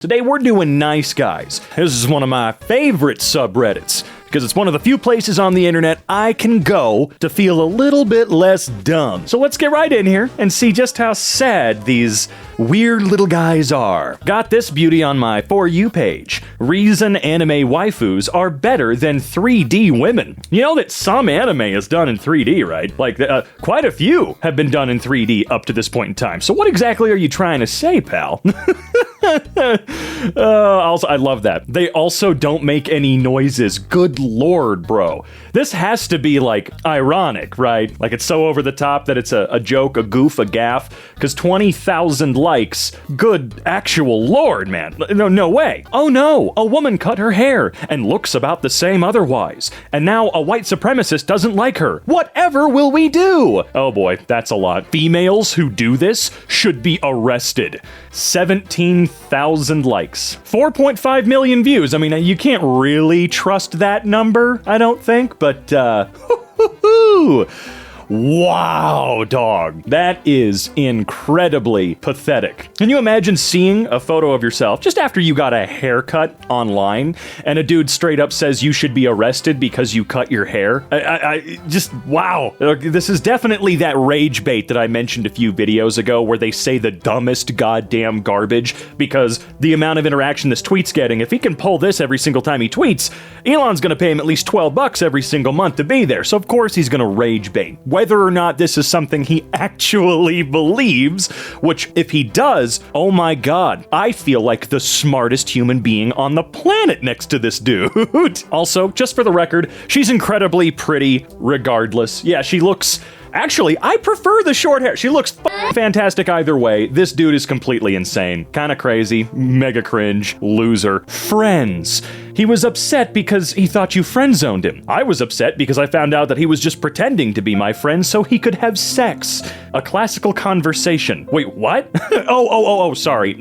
Today we're doing Nice Guys. This is one of my favorite subreddits because it's one of the few places on the internet I can go to feel a little bit less dumb. So let's get right in here and see just how sad these weird little guys are. Got this beauty on my For You page. Reason anime waifus are better than 3D women. You know that some anime is done in 3D, right? Like, quite a few have been done in 3D up to this point in time. So what exactly are you trying to say, pal? Also, I love that. They also don't make any noises. Good lord, bro. This has to be, like, ironic, right? Like, it's so over the top that it's a joke, a goof, a gaff. Because 20,000 likes. Good actual lord, man. No way. Oh no, a woman cut her hair and looks about the same otherwise. And now a white supremacist doesn't like her. Whatever will we do? Oh boy, that's a lot. Females who do this should be arrested. 17,000 likes. 4.5 million views. I mean, you can't really trust that number, I don't think, but, wow, dog. That is incredibly pathetic. Can you imagine seeing a photo of yourself just after you got a haircut online and a dude straight up says you should be arrested because you cut your hair? I just, wow. This is definitely that rage bait that I mentioned a few videos ago where they say the dumbest goddamn garbage because the amount of interaction this tweet's getting, if he can pull this every single time he tweets, Elon's gonna pay him at least $12 every single month to be there. So of course he's gonna rage bait. Whether or not this is something he actually believes, which if he does, oh my god, I feel like the smartest human being on the planet next to this dude. Also, just for the record, she's incredibly pretty regardless. Yeah, she looks... Actually, I prefer the short hair. She looks fantastic either way. This dude is completely insane. Kinda crazy. Mega cringe. Loser. Friends. He was upset because he thought you friend-zoned him. I was upset because I found out that he was just pretending to be my friend so he could have sex. A classical conversation. Wait, what? Oh, sorry.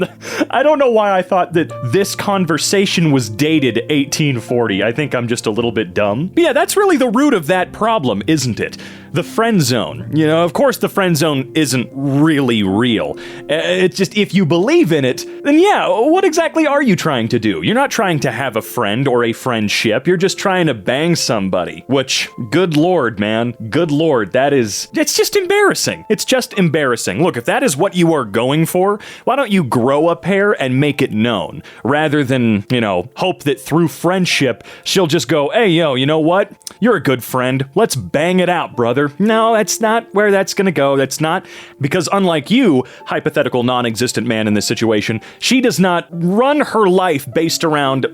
I don't know why I thought that this conversation was dated 1840. I think I'm just a little bit dumb. But yeah, that's really the root of that problem, isn't it? The friend zone. You know, of course the friend zone isn't really real. It's just, if you believe in it, then yeah, what exactly are you trying to do? You're not trying to have a friend or a friendship. You're just trying to bang somebody. Which, good lord, man. Good lord, it's just embarrassing. It's just embarrassing. Look, if that is what you are going for, why don't you grow a pair and make it known? Rather than, you know, hope that through friendship, she'll just go, hey, yo, you know what? You're a good friend. Let's bang it out, brother. No, that's not where that's gonna go. That's not, because unlike you, hypothetical non-existent man in this situation, she does not run her life based around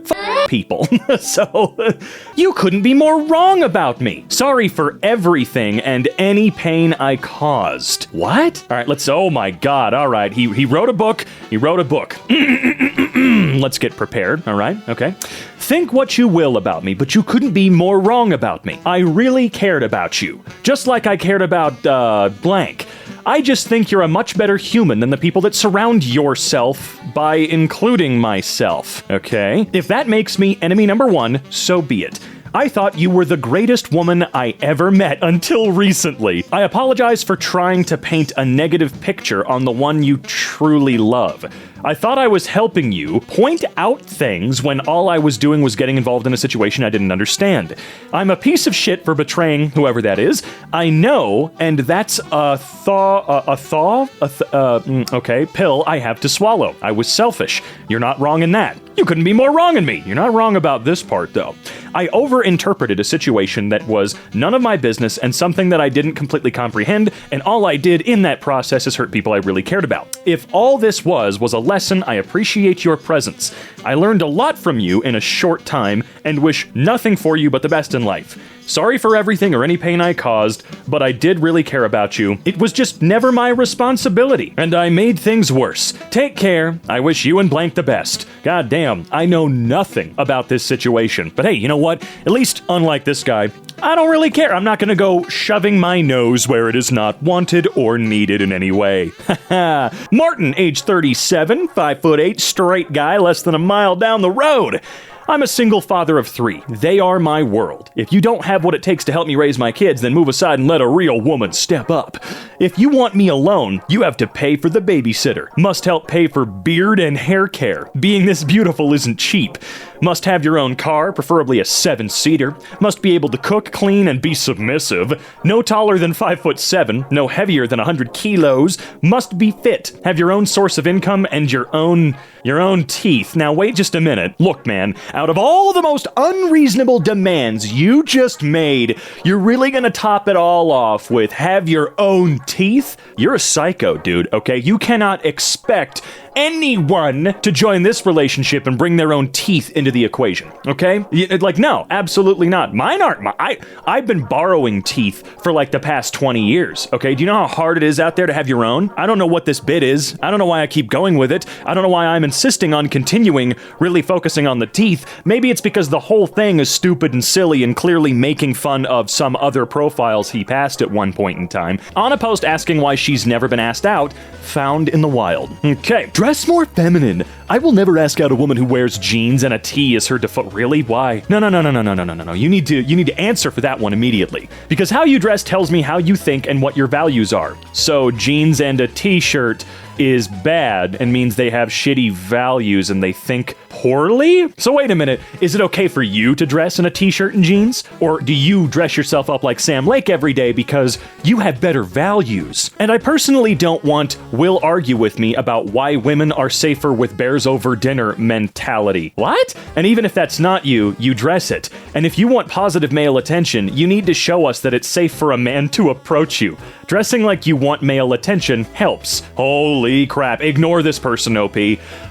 people. So, you couldn't be more wrong about me. Sorry for everything and any pain I caused. What? All right, oh my god, all right. He wrote a book. He wrote a book. Let's get prepared, all right? Okay. Think what you will about me, but you couldn't be more wrong about me. I really cared about you. Just like I cared about, blank. I just think you're a much better human than the people that surround yourself by including myself, okay? If that makes me enemy number one, so be it. I thought you were the greatest woman I ever met until recently. I apologize for trying to paint a negative picture on the one you truly love. I thought I was helping you point out things when all I was doing was getting involved in a situation I didn't understand. I'm a piece of shit for betraying whoever that is. I know, and that's a pill I have to swallow. I was selfish. You're not wrong in that. You couldn't be more wrong in me. You're not wrong about this part, though. I overinterpreted a situation that was none of my business and something that I didn't completely comprehend, and all I did in that process is hurt people I really cared about. If all this was a lesson, I appreciate your presence. I learned a lot from you in a short time and wish nothing for you but the best in life. Sorry for everything or any pain I caused, but I did really care about you. It was just never my responsibility, and I made things worse. Take care. I wish you and blank the best. God damn, I know nothing about this situation. But hey, you know what? At least, unlike this guy, I don't really care. I'm not gonna go shoving my nose where it is not wanted or needed in any way. Martin, age 37, 5'8", straight guy, less than a mile down the road. I'm a single father of 3. They are my world. If you don't have what it takes to help me raise my kids, then move aside and let a real woman step up. If you want me alone, you have to pay for the babysitter. Must help pay for beard and hair care. Being this beautiful isn't cheap. Must have your own car, preferably a 7-seater. Must be able to cook, clean, and be submissive. No taller than 5'7", no heavier than 100 kilos. Must be fit. Have your own source of income and your own teeth. Now wait just a minute. Look, man, out of all the most unreasonable demands you just made, you're really gonna top it all off with have your own teeth? You're a psycho, dude, okay? You cannot expect anyone to join this relationship and bring their own teeth into the equation, okay? Like, no, absolutely not. Mine aren't. I've been borrowing teeth for like the past 20 years, okay? Do you know how hard it is out there to have your own? I don't know what this bit is. I don't know why I keep going with it. I don't know why I'm insisting on continuing really focusing on the teeth. Maybe it's because the whole thing is stupid and silly and clearly making fun of some other profiles he passed at one point in time. On a post asking why she's never been asked out, found in the wild. Okay. Dress more feminine. I will never ask out a woman who wears jeans and a tee as her default. Really? Why? No. You need to answer for that one immediately. Because how you dress tells me how you think and what your values are. So jeans and a t-shirt is bad and means they have shitty values and they think poorly? So wait a minute, is it okay for you to dress in a t-shirt and jeans? Or do you dress yourself up like Sam Lake every day because you have better values? And I personally don't want will argue with me about why women are safer with bears over dinner mentality. What? And even if that's not you, you dress it. And if you want positive male attention, you need to show us that it's safe for a man to approach you. Dressing like you want male attention helps. Holy crap. Ignore this person, OP.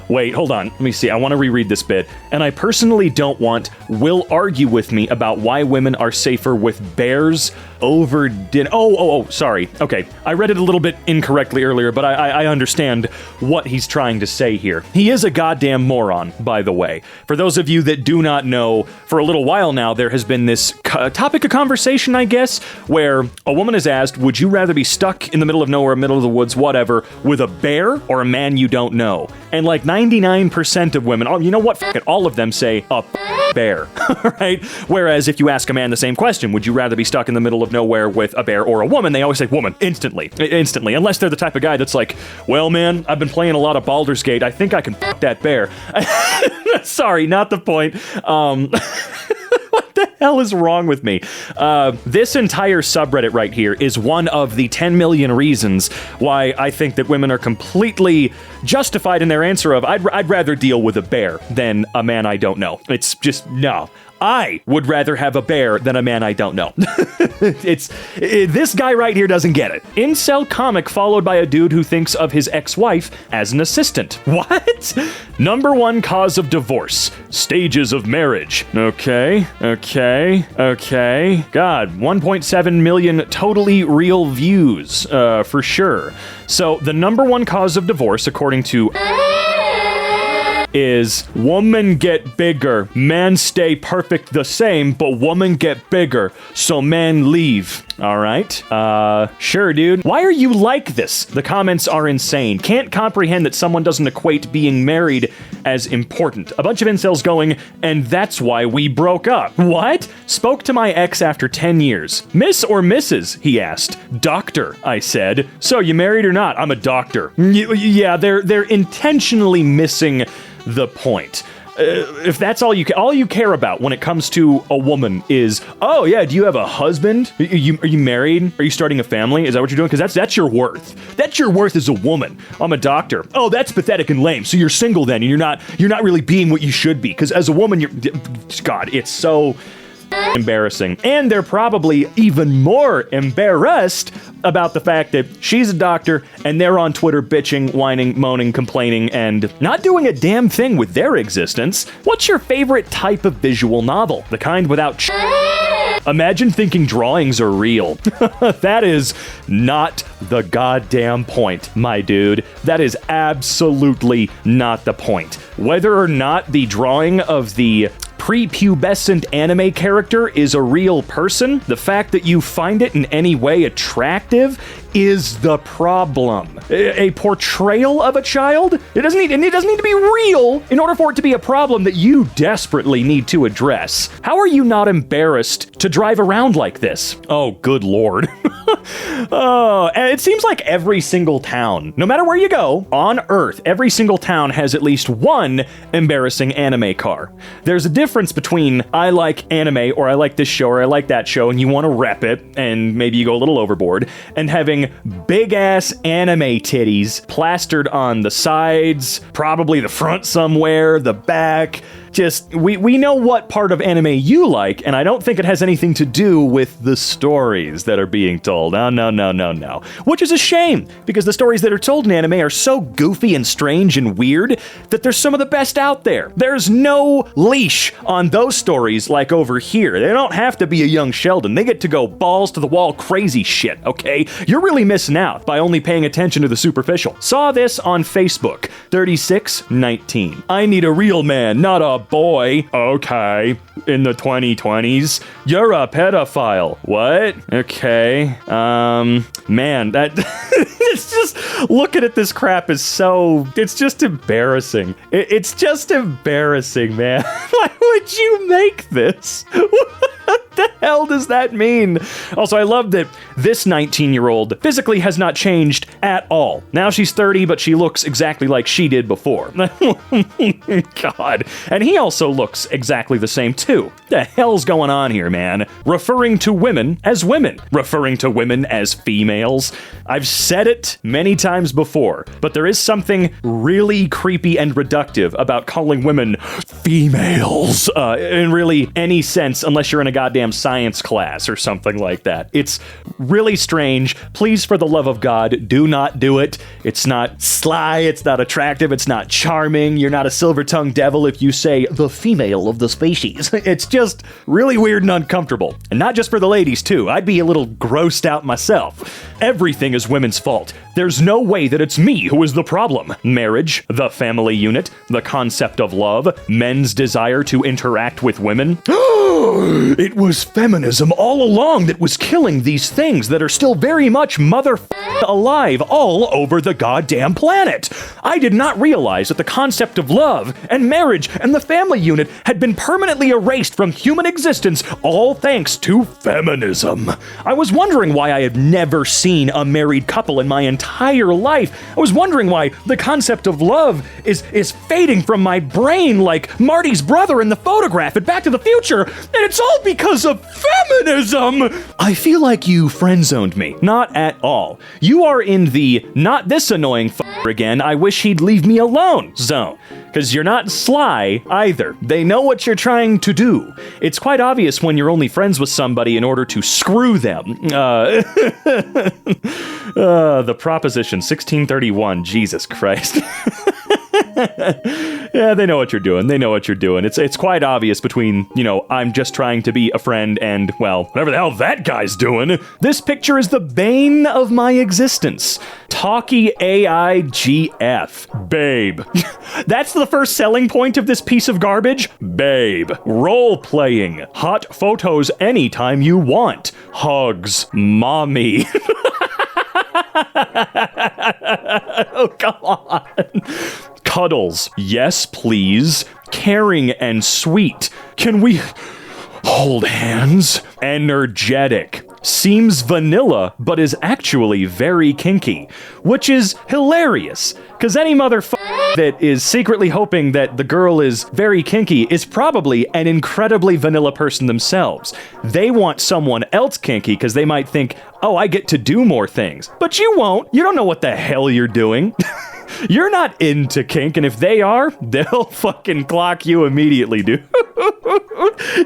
Wait, hold on. Let me see. I want to reread this bit. And I personally don't want will argue with me about why women are safer with bears over dinner. Oh, sorry. Okay. I read it a little bit incorrectly earlier, but I understand what he's trying to say here. He is a goddamn moron, by the way. For those of you that do not know, for a little while now, there has been this topic of conversation, I guess, where a woman is asked, would you rather be stuck in the middle of nowhere, middle of the woods, whatever, with a bear or a man you don't know? And like 99% of women, you know what? F it, all of them say a bear, right? Whereas if you ask a man the same question, would you rather be stuck in the middle of nowhere with a bear or a woman? They always say woman, instantly, unless they're the type of guy that's like, well, man, I've been playing a lot of Baldur's Gate. I think I can f that bear. Sorry, not the point. What the hell is wrong with me? This entire subreddit right here is one of the 10 million reasons why I think that women are completely justified in their answer of, I'd rather deal with a bear than a man I don't know. It's just, no. I would rather have a bear than a man I don't know. This guy right here doesn't get it. Incel comic followed by a dude who thinks of his ex-wife as an assistant. What? Number 1 cause of divorce. Stages of marriage. Okay. God, 1.7 million totally real views, for sure. So the number 1 cause of divorce, according to is woman get bigger, man stay perfect the same, but woman get bigger, so man leave. All right. Sure, dude. Why are you like this? The comments are insane. Can't comprehend that someone doesn't equate being married as important. A bunch of incels going, and that's why we broke up. What? Spoke to my ex after 10 years. Miss or Mrs., he asked. Doctor, I said. So you married or not? I'm a doctor. Yeah, they're intentionally missing the point. If that's all you care about when it comes to a woman is, oh yeah, do you have a husband? Are you married? Are you starting a family? Is that what you're doing? Because that's your worth. That's your worth as a woman. I'm a doctor. Oh, that's pathetic and lame. So you're single then, and you're not really being what you should be. Because as a woman, God, it's so embarrassing. And they're probably even more embarrassed about the fact that she's a doctor and they're on Twitter bitching, whining, moaning, complaining, and not doing a damn thing with their existence. What's your favorite type of visual novel? The kind without Imagine thinking drawings are real. That is not the goddamn point, my dude. That is absolutely not the point. Whether or not the drawing of the prepubescent anime character is a real person, the fact that you find it in any way attractive is the problem? A portrayal of a child? It doesn't need to be real in order for it to be a problem that you desperately need to address. How are you not embarrassed to drive around like this? Oh, good lord. Oh, and it seems like every single town, no matter where you go on Earth, every single town has at least one embarrassing anime car. There's a difference between I like anime, or I like this show, or I like that show, and you want to rep it, and maybe you go a little overboard, and having big-ass anime titties plastered on the sides, probably the front somewhere, the back. Just, we know what part of anime you like, and I don't think it has anything to do with the stories that are being told. Oh, no. Which is a shame, because the stories that are told in anime are so goofy and strange and weird that they're some of the best out there. There's no leash on those stories like over here. They don't have to be a young Sheldon. They get to go balls to the wall crazy shit, okay? You're really missing out by only paying attention to the superficial. Saw this on Facebook. 3619. I need a real man, not a boy. Okay. In the 2020s. You're a pedophile. What? Okay. Man, that... it's just... Looking at this crap is so... It's just embarrassing. It's just embarrassing, man. Why would you make this? What the hell does that mean? Also, I love that this 19-year-old physically has not changed at all. Now she's 30, but she looks exactly like she did before. God. And he also looks exactly the same, too. The hell's going on here, man? Referring to women as women. Referring to women as females. I've said it many times before, but there is something really creepy and reductive about calling women females in really any sense, unless you're in a goddamn science class or something like that. It's really strange. Please, for the love of God, do not do it. It's not sly, it's not attractive, it's not charming. You're not a silver-tongued devil if you say the female of the species. It's just really weird and uncomfortable. And not just for the ladies, too. I'd be a little grossed out myself. Everything is women's fault. There's no way that it's me who is the problem. Marriage, the family unit, the concept of love, men's desire to interact with women. It was feminism all along that was killing these things that are still very much alive all over the goddamn planet. I did not realize that the concept of love and marriage and the family unit had been permanently erased from human existence, all thanks to feminism. I was wondering why I had never seen a married couple in my entire life. I was wondering why the concept of love is fading from my brain like Marty's brother in the photograph at Back to the Future, and it's all because of feminism! I feel like you friend-zoned me. Not at all. You are in the not this annoying again, I wish he'd leave me alone zone. Because you're not sly either. They know what you're trying to do. It's quite obvious when you're only friends with somebody in order to screw them. The Proposition 1631, Jesus Christ. Yeah, they know what you're doing. They know what you're doing. It's quite obvious between, I'm just trying to be a friend and, well, whatever the hell that guy's doing. This picture is the bane of my existence. Talkie AI GF. Babe. That's the first selling point of this piece of garbage? Babe. Role-playing. Hot photos anytime you want. Hugs. Mommy. Oh, come on. Cuddles. Yes, please. Caring and sweet. Can we hold hands? Energetic. Seems vanilla, but is actually very kinky. Which is hilarious, because any motherfucker that is secretly hoping that the girl is very kinky is probably an incredibly vanilla person themselves. They want someone else kinky because they might think, oh, I get to do more things. But you won't. You don't know what the hell you're doing. You're not into kink, and if they are, they'll fucking clock you immediately, dude.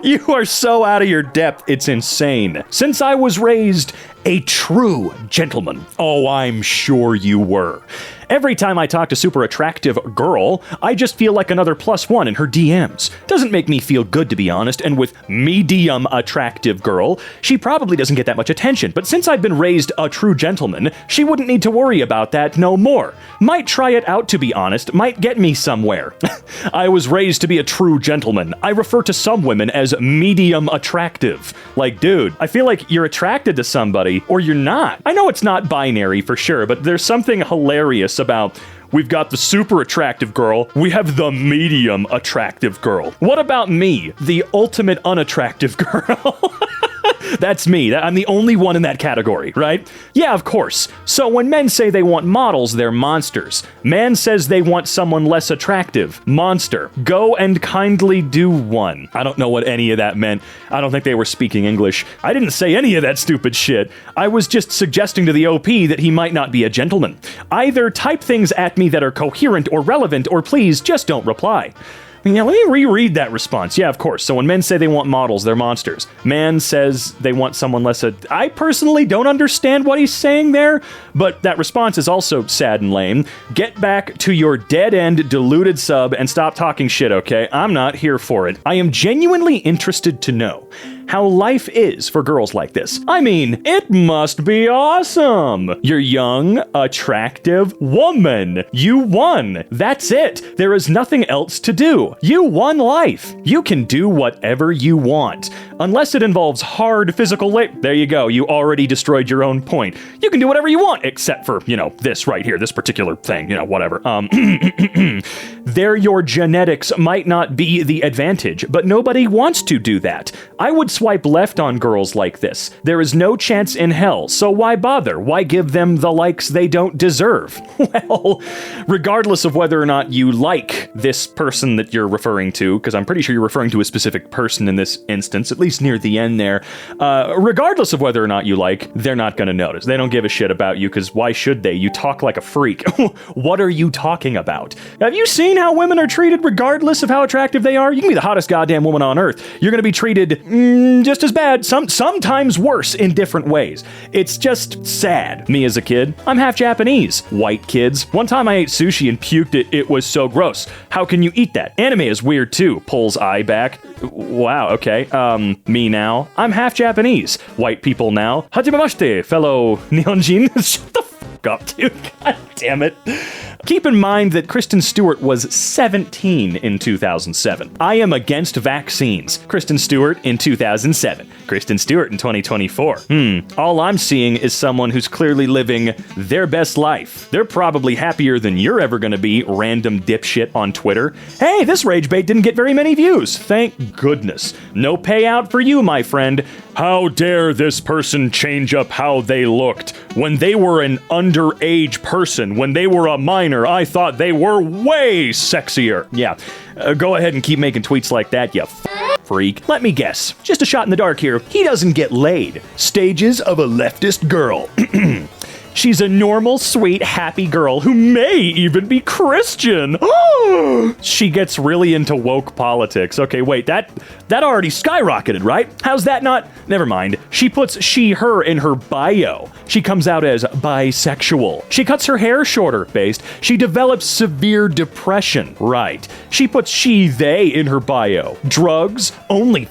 You are so out of your depth, it's insane. Since I was raised a true gentleman. Oh, I'm sure you were. Every time I talk to super attractive girl, I just feel like another +1 in her DMs. Doesn't make me feel good, to be honest, and with medium attractive girl, she probably doesn't get that much attention, but since I've been raised a true gentleman, she wouldn't need to worry about that no more. Might try it out, to be honest, might get me somewhere. I was raised to be a true gentleman. I refer to some women as medium attractive. Like, dude, I feel like you're attracted to somebody, or you're not. I know it's not binary for sure, but there's something hilarious about we've got the super attractive girl, we have the medium attractive girl. What about me, the ultimate unattractive girl? That's me. I'm the only one in that category, right? Yeah, of course. So when men say they want models, they're monsters. Man says they want someone less attractive. Monster. Go and kindly do one. I don't know what any of that meant. I don't think they were speaking English. I didn't say any of that stupid shit. I was just suggesting to the OP that he might not be a gentleman. Either type things at me that are coherent or relevant, or please just don't reply. Yeah, let me reread that response. Yeah, of course. So when men say they want models, they're monsters. Man says they want someone less... I personally don't understand what he's saying there, but that response is also sad and lame. Get back to your dead-end deluded sub and stop talking shit, okay? I'm not here for it. I am genuinely interested to know how life is for girls like this. I mean, it must be awesome. You're young, attractive woman. You won. That's it. There is nothing else to do. You won life. You can do whatever you want. Unless it involves hard physical labor. There you go. You already destroyed your own point. You can do whatever you want, except for, this right here, this particular thing, whatever. There, your genetics might not be the advantage, but nobody wants to do that. I would swipe left on girls like this. There is no chance in hell, so why bother? Why give them the likes they don't deserve? Well, regardless of whether or not you like this person that you're referring to, because I'm pretty sure you're referring to a specific person in this instance, at least near the end there, regardless of whether or not you like, they're not going to notice. They don't give a shit about you, because why should they? You talk like a freak. What are you talking about? Have you seen how women are treated regardless of how attractive they are? You can be the hottest goddamn woman on earth. You're going to be treated just as bad, sometimes worse in different ways. It's just sad. Me as a kid, I'm half Japanese. White kids. One time I ate sushi and puked it. It was so gross. How can you eat that? Anime is weird too. Pulls eye back. Wow, okay. Me now. I'm half Japanese. White people now. Hajimemashite, fellow Nihonjin. Shut the fuck up, dude. God damn it. Keep in mind that Kristen Stewart was 17 in 2007. I am against vaccines. Kristen Stewart in 2007. Kristen Stewart in 2024. All I'm seeing is someone who's clearly living their best life. They're probably happier than you're ever gonna be, random dipshit on Twitter. Hey, this rage bait didn't get very many views. Thank goodness. No payout for you, my friend. How dare this person change up how they looked? When they were an underage person, when they were a minor, I thought they were way sexier. Yeah, go ahead and keep making tweets like that, you freak. Let me guess. Just a shot in the dark here. He doesn't get laid. Stages of a leftist girl. She's a normal, sweet, happy girl who may even be Christian. She gets really into woke politics. Okay, wait, that already skyrocketed, right? How's that not? Never mind. She puts she, her in her bio. She comes out as bisexual. She cuts her hair shorter, based. She develops severe depression, right? She puts she, they in her bio. Drugs, only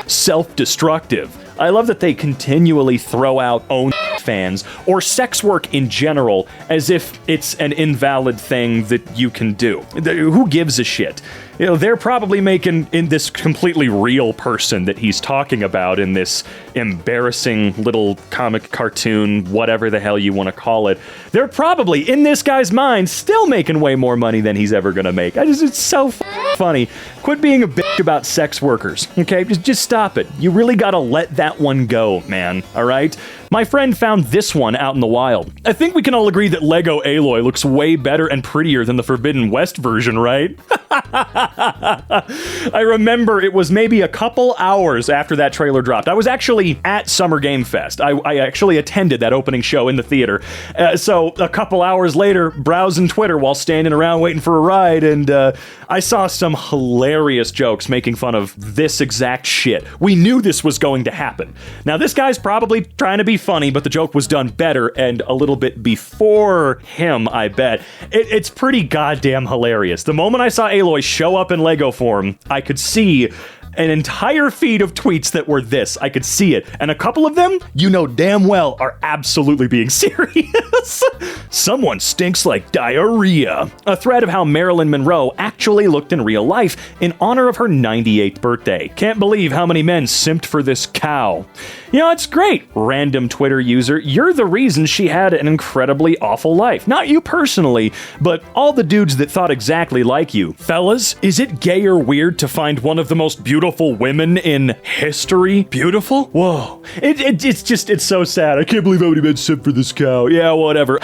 self-destructive. I love that they continually throw out own fans or sex work in general as if it's an invalid thing that you can do. Who gives a shit? They're probably making in this completely real person that he's talking about in this embarrassing little comic cartoon, whatever the hell you want to call it. They're probably, in this guy's mind, still making way more money than he's ever gonna make. It's so funny. Quit being a bitch about sex workers, okay? Just stop it. You really gotta let that one go, man, alright? My friend found this one out in the wild. I think we can all agree that Lego Aloy looks way better and prettier than the Forbidden West version, right? I remember it was maybe a couple hours after that trailer dropped. I was actually actually at Summer Game Fest. I actually attended that opening show in the theater. So a couple hours later, browsing Twitter while standing around waiting for a ride, and I saw some hilarious jokes making fun of this exact shit. We knew this was going to happen. Now, this guy's probably trying to be funny, but the joke was done better and a little bit before him, I bet. It's pretty goddamn hilarious. The moment I saw Aloy show up in Lego form, I could see an entire feed of tweets that were this. I could see it. And a couple of them, you know damn well, are absolutely being serious. Someone stinks like diarrhea. A thread of how Marilyn Monroe actually looked in real life in honor of her 98th birthday. Can't believe how many men simped for this cow. You know, it's great. Random Twitter user, you're the reason she had an incredibly awful life. Not you personally, but all the dudes that thought exactly like you. Fellas, is it gay or weird to find one of the most beautiful women in history beautiful? Whoa. It's so sad. I can't believe how many men simped for this cow. Yeah, whatever.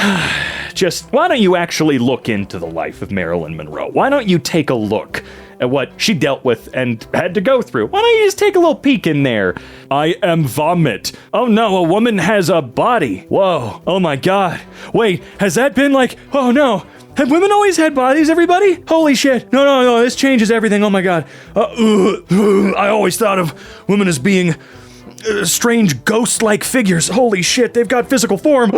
Just, why don't you actually look into the life of Marilyn Monroe? Why don't you take a look at what she dealt with and had to go through? Why don't you just take a little peek in there? I am vomit. Oh no, a woman has a body. Whoa. Oh my god. Wait, has that been like, oh no. Have women always had bodies, everybody? Holy shit. No, this changes everything. Oh my god. I always thought of women as being strange ghost-like figures. Holy shit, they've got physical form.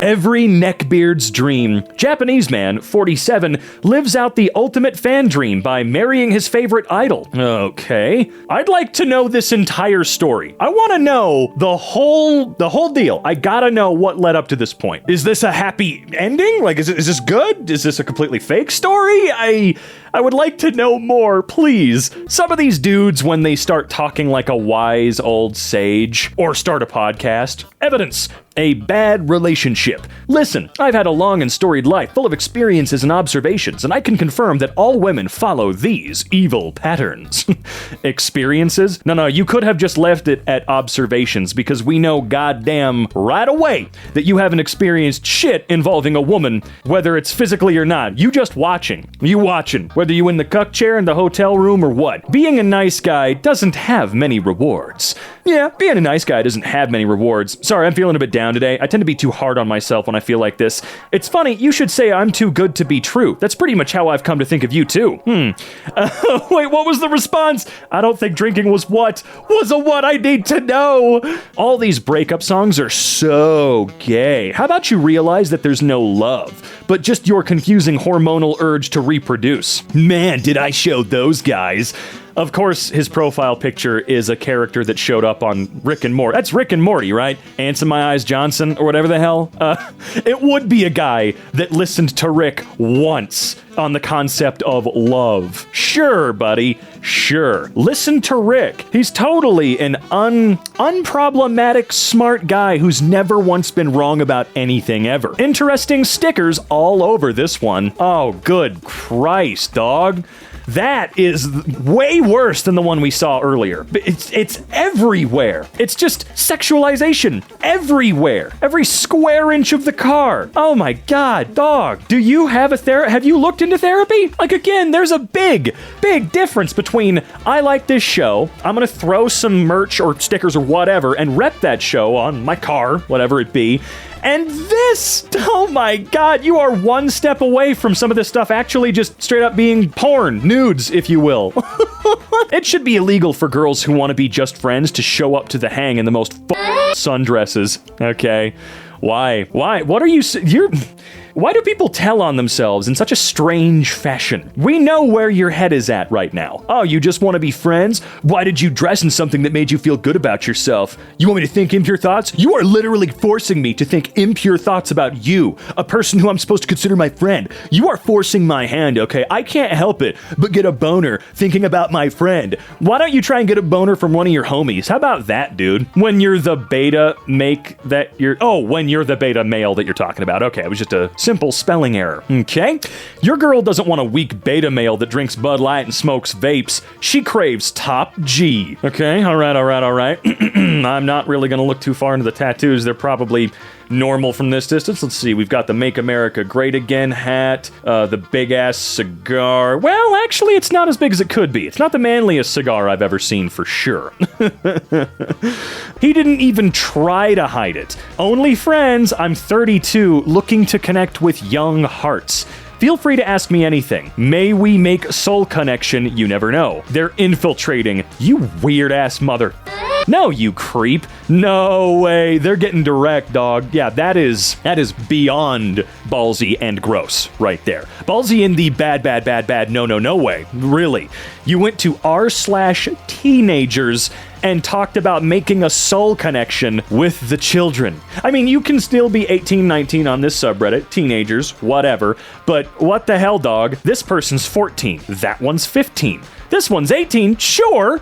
Every neckbeard's dream. Japanese man, 47, lives out the ultimate fan dream by marrying his favorite idol. Okay. I'd like to know this entire story. I want to know the whole deal. I gotta know what led up to this point. Is this a happy ending? Like, is this good? Is this a completely fake story? I would like to know more, please. Some of these dudes, when they start talking like a wise old sage, or start a podcast, evidence, a bad relationship. Listen, I've had a long and storied life full of experiences and observations, and I can confirm that all women follow these evil patterns. Experiences? No, you could have just left it at observations, because we know goddamn right away that you haven't experienced shit involving a woman, whether it's physically or not. You just watching. You watching. Whether you in the cuck chair in the hotel room or what. Being a nice guy doesn't have many rewards. Yeah, being a nice guy doesn't have many rewards. Sorry, I'm feeling a bit down today. I tend to be too hard on myself when I feel like this. It's funny, you should say I'm too good to be true. That's pretty much how I've come to think of you too. Wait, what was the response? I don't think drinking was what I need to know. All these breakup songs are so gay. How about you realize that there's no love, but just your confusing hormonal urge to reproduce? Man, did I show those guys. Of course, his profile picture is a character that showed up on Rick and Morty. That's Rick and Morty, right? Answer My Eyes Johnson, or whatever the hell. It would be a guy that listened to Rick once on the concept of love. Sure, buddy. Sure. Listen to Rick. He's totally an unproblematic, smart guy who's never once been wrong about anything ever. Interesting stickers all over this one. Oh, good Christ, dog. That is way worse than the one we saw earlier. It's everywhere. It's just sexualization everywhere. Every square inch of the car. Oh my god, dog. Do you have have you looked into therapy? Like, again, there's a big difference between I like this show, I'm gonna throw some merch or stickers or whatever and rep that show on my car, whatever it be, and this! Oh my god, you are one step away from some of this stuff actually just straight up being porn, nudes, if you will. It should be illegal for girls who want to be just friends to show up to the hang in the most sundresses. Okay. Why? What are you... Why do people tell on themselves in such a strange fashion? We know where your head is at right now. Oh, you just want to be friends? Why did you dress in something that made you feel good about yourself? You want me to think impure thoughts? You are literally forcing me to think impure thoughts about you, a person who I'm supposed to consider my friend. You are forcing my hand, okay? I can't help it but get a boner thinking about my friend. Why don't you try and get a boner from one of your homies? How about that, dude? When you're the beta when you're the beta male that you're talking about. Okay, it was just a simple spelling error. Okay? Your girl doesn't want a weak beta male that drinks Bud Light and smokes vapes. She craves top G. Okay? All right. I'm not really gonna look too far into the tattoos. They're probably normal from this distance. Let's see, we've got the Make America Great Again hat, the big-ass cigar. Well, actually, it's not as big as it could be. It's not the manliest cigar I've ever seen, for sure. He didn't even try to hide it. Only friends, I'm 32, looking to connect with young hearts. Feel free to ask me anything. May we make soul connection? You never know. They're infiltrating. You weird-ass mother... No, you creep. No way. They're getting direct, dog. Yeah, that is beyond ballsy and gross right there. Ballsy in the bad, no way. Really. You went to r/teenagers and talked about making a soul connection with the children. I mean, you can still be 18, 19 on this subreddit, teenagers, whatever, but what the hell, dog? This person's 14. That one's 15. This one's 18, sure.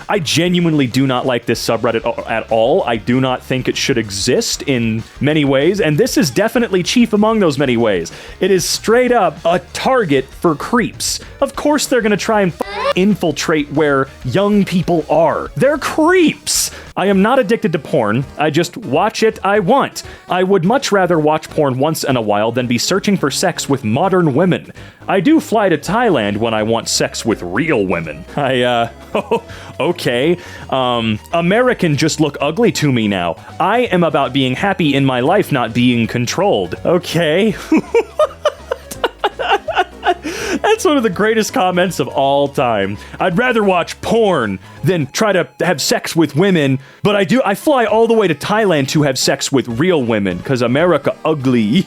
I genuinely do not like this subreddit at all. I do not think it should exist in many ways, and this is definitely chief among those many ways. It is straight up a target for creeps. Of course they're gonna try and infiltrate where young people are. They're creeps. I am not addicted to porn. I just watch it I want. I would much rather watch porn once in a while than be searching for sex with modern women. I do fly to Thailand when I want sex with real women. Okay. American just look ugly to me now. I am about being happy in my life, not being controlled. Okay. That's one of the greatest comments of all time. I'd rather watch porn than try to have sex with women, but I fly all the way to Thailand to have sex with real women, because America ugly.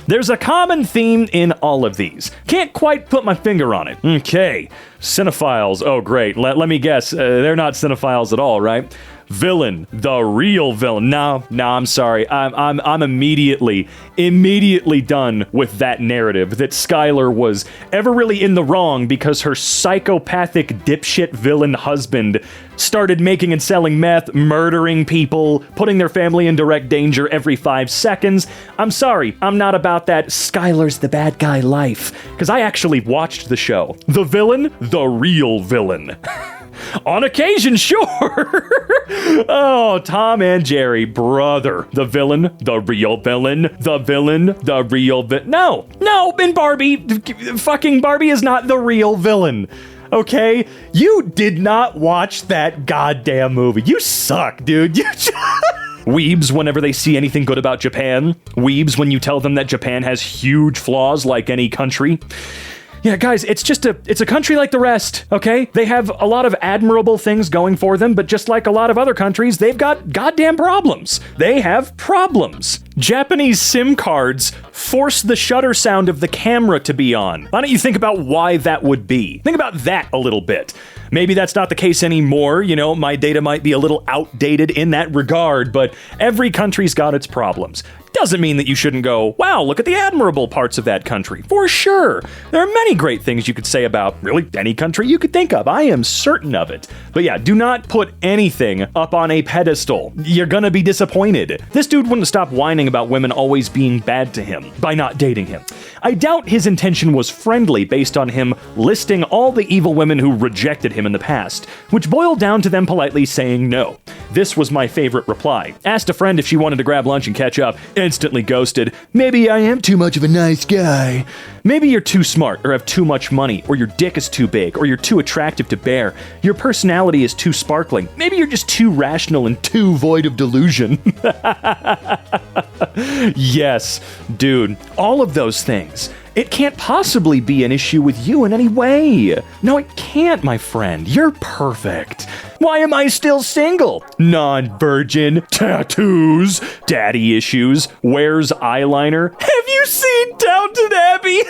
There's a common theme in all of these. Can't quite put my finger on it. Okay, cinephiles. Oh, great. Let me guess. They're not cinephiles at all, right? Villain, the real villain. No, I'm sorry. I'm immediately done with that narrative that Skylar was ever really in the wrong because her psychopathic dipshit villain husband started making and selling meth, murdering people, putting their family in direct danger every 5 seconds. I'm sorry, I'm not about that Skylar's the bad guy life, because I actually watched the show. The villain, the real villain. On occasion, sure. Oh, Tom and Jerry, brother. The villain, the real villain. The villain, the real villain. No, and Barbie, fucking Barbie is not the real villain. Okay? You did not watch that goddamn movie. You suck, dude. Weebs whenever they see anything good about Japan. Weebs when you tell them that Japan has huge flaws like any country. Yeah, guys, it's a country like the rest, okay? They have a lot of admirable things going for them, but just like a lot of other countries, they've got goddamn problems. They have problems. Japanese SIM cards force the shutter sound of the camera to be on. Why don't you think about why that would be? Think about that a little bit. Maybe that's not the case anymore, you know, my data might be a little outdated in that regard, but every country's got its problems. Doesn't mean that you shouldn't go, wow, look at the admirable parts of that country. For sure. There are many great things you could say about really any country you could think of. I am certain of it. But yeah, do not put anything up on a pedestal. You're gonna be disappointed. This dude wouldn't stop whining about women always being bad to him by not dating him. I doubt his intention was friendly based on him listing all the evil women who rejected him in the past, which boiled down to them politely saying no. This was my favorite reply. Asked a friend if she wanted to grab lunch and catch up. Instantly ghosted. Maybe I am too much of a nice guy. Maybe you're too smart or have too much money, or your dick is too big, or you're too attractive to bear. Your personality is too sparkling. Maybe you're just too rational and too void of delusion. Yes, dude, all of those things. It can't possibly be an issue with you in any way. No, it can't, my friend. You're perfect. Why am I still single? Non-virgin, tattoos, daddy issues, wears eyeliner. Have you seen Downton Abbey?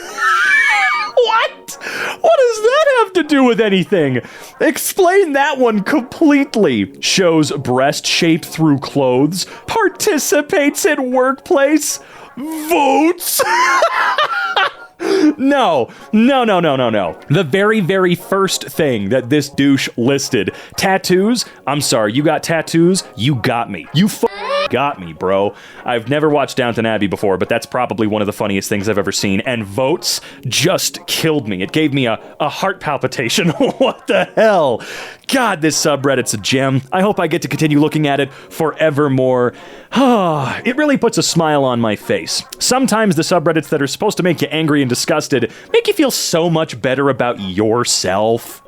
What? What does that have to do with anything? Explain that one completely. Shows breast shape through clothes. Participates in workplace. Votes. No. The very, very first thing that this douche listed. Tattoos? I'm sorry, you got tattoos? You got me. You got me, bro. I've never watched Downton Abbey before, but that's probably one of the funniest things I've ever seen, and votes just killed me. It gave me a heart palpitation. What the hell? God, this subreddit's a gem. I hope I get to continue looking at it forevermore. It really puts a smile on my face. Sometimes the subreddits that are supposed to make you angry and disgusted make you feel so much better about yourself.